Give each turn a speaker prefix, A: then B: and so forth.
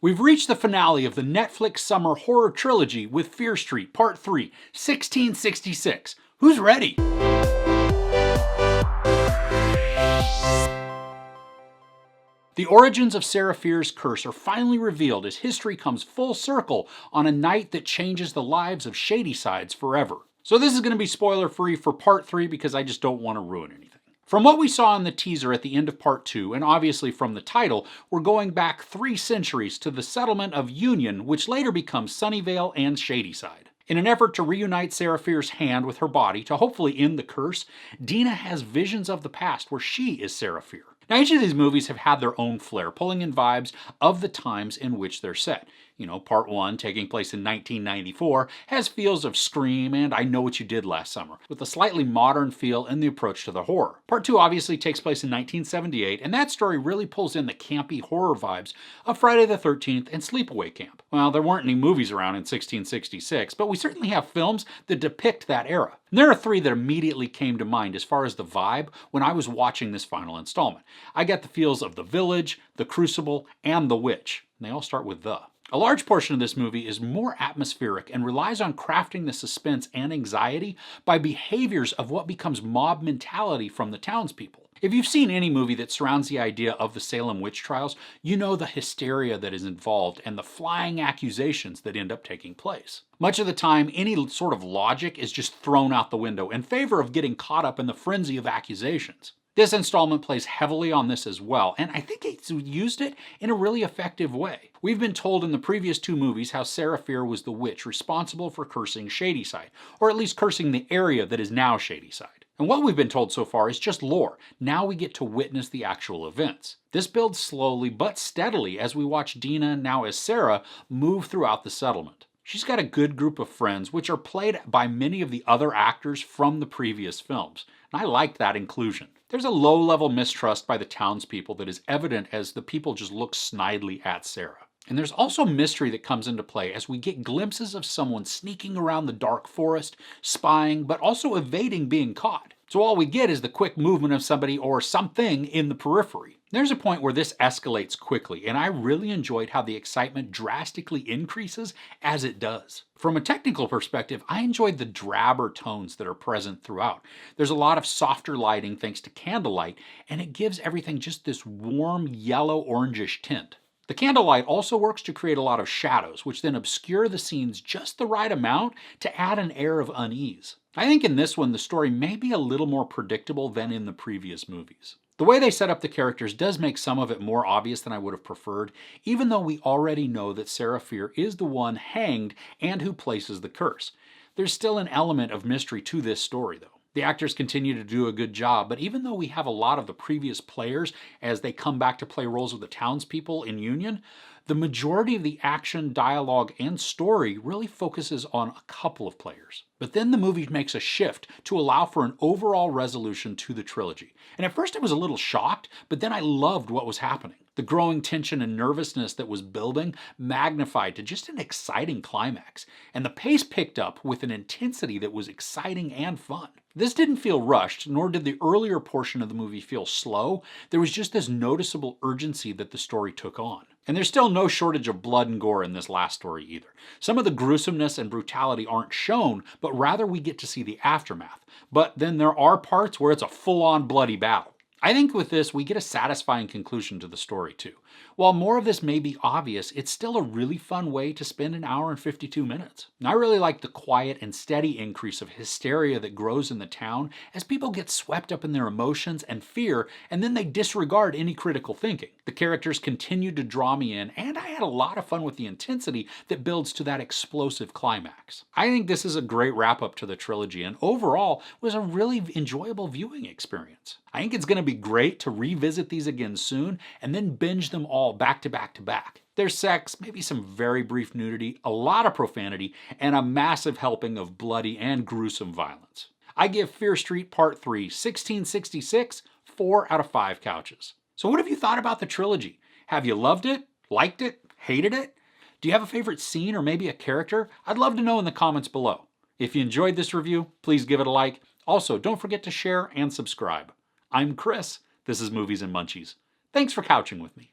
A: We've reached the finale of the Netflix summer horror trilogy with Fear Street Part 3, 1666. Who's ready? The origins of Sarah Fier's curse are finally revealed as history comes full circle on a night that changes the lives of Shadysiders forever. So this is going to be spoiler free for Part 3 because I just don't want to ruin anything. From what we saw in the teaser at the end of Part 2, and obviously from the title, we're going back 3 centuries to the settlement of Union, which later becomes Sunnyvale and Shadyside. In an effort to reunite Sarah Fier's hand with her body to hopefully end the curse, Dina has visions of the past where she is Sarah Fier. Now, each of these movies have had their own flair, pulling in vibes of the times in which they're set. You know, Part 1, taking place in 1994, has feels of Scream and I Know What You Did Last Summer, with a slightly modern feel in the approach to the horror. Part 2 obviously takes place in 1978, and that story really pulls in the campy horror vibes of Friday the 13th and Sleepaway Camp. Well, there weren't any movies around in 1666, but we certainly have films that depict that era. And there are 3 that immediately came to mind as far as the vibe when I was watching this final installment. I got the feels of The Village, The Crucible, and The Witch. And they all start with the. A large portion of this movie is more atmospheric and relies on crafting the suspense and anxiety by behaviors of what becomes mob mentality from the townspeople. If you've seen any movie that surrounds the idea of the Salem witch trials, you know the hysteria that is involved and the flying accusations that end up taking place. Much of the time, any sort of logic is just thrown out the window in favor of getting caught up in the frenzy of accusations. This installment plays heavily on this as well, and I think it's used it in a really effective way. We've been told in the previous 2 movies how Sarah Fier was the witch responsible for cursing Shadyside, or at least cursing the area that is now Shadyside. And what we've been told so far is just lore. Now we get to witness the actual events. This builds slowly but steadily as we watch Dina, now as Sarah, move throughout the settlement. She's got a good group of friends, which are played by many of the other actors from the previous films, and I like that inclusion. There's a low-level mistrust by the townspeople that is evident as the people just look snidely at Sarah. And there's also mystery that comes into play as we get glimpses of someone sneaking around the dark forest, spying, but also evading being caught. So all we get is the quick movement of somebody or something in the periphery. There's a point where this escalates quickly, and I really enjoyed how the excitement drastically increases as it does. From a technical perspective, I enjoyed the drabber tones that are present throughout. There's a lot of softer lighting thanks to candlelight, and it gives everything just this warm yellow-orangish tint. The candlelight also works to create a lot of shadows, which then obscure the scenes just the right amount to add an air of unease. I think in this one, the story may be a little more predictable than in the previous movies. The way they set up the characters does make some of it more obvious than I would have preferred, even though we already know that Sarah Fier is the one hanged and who places the curse. There's still an element of mystery to this story, though. The actors continue to do a good job, but even though we have a lot of the previous players as they come back to play roles of the townspeople in Union, the majority of the action, dialogue, and story really focuses on a couple of players. But then the movie makes a shift to allow for an overall resolution to the trilogy. And at first I was a little shocked, but then I loved what was happening. The growing tension and nervousness that was building magnified to just an exciting climax, and the pace picked up with an intensity that was exciting and fun. This didn't feel rushed, nor did the earlier portion of the movie feel slow. There was just this noticeable urgency that the story took on. And there's still no shortage of blood and gore in this last story either. Some of the gruesomeness and brutality aren't shown, but rather we get to see the aftermath. But then there are parts where it's a full-on bloody battle. I think with this, we get a satisfying conclusion to the story too. While more of this may be obvious, it's still a really fun way to spend an hour and 52 minutes. And I really like the quiet and steady increase of hysteria that grows in the town as people get swept up in their emotions and fear, and then they disregard any critical thinking. The characters continued to draw me in, and I had a lot of fun with the intensity that builds to that explosive climax. I think this is a great wrap-up to the trilogy, and overall was a really enjoyable viewing experience. I think it's going to be great to revisit these again soon and then binge them all back to back to back. There's sex, maybe some very brief nudity, a lot of profanity, and a massive helping of bloody and gruesome violence. I give Fear Street Part 3, 1666, 4 out of 5 couches. So what have you thought about the trilogy? Have you loved it? Liked it? Hated it? Do you have a favorite scene or maybe a character? I'd love to know in the comments below. If you enjoyed this review, please give it a like. Also, don't forget to share and subscribe. I'm Chris. This is Movies and Munchies. Thanks for couching with me.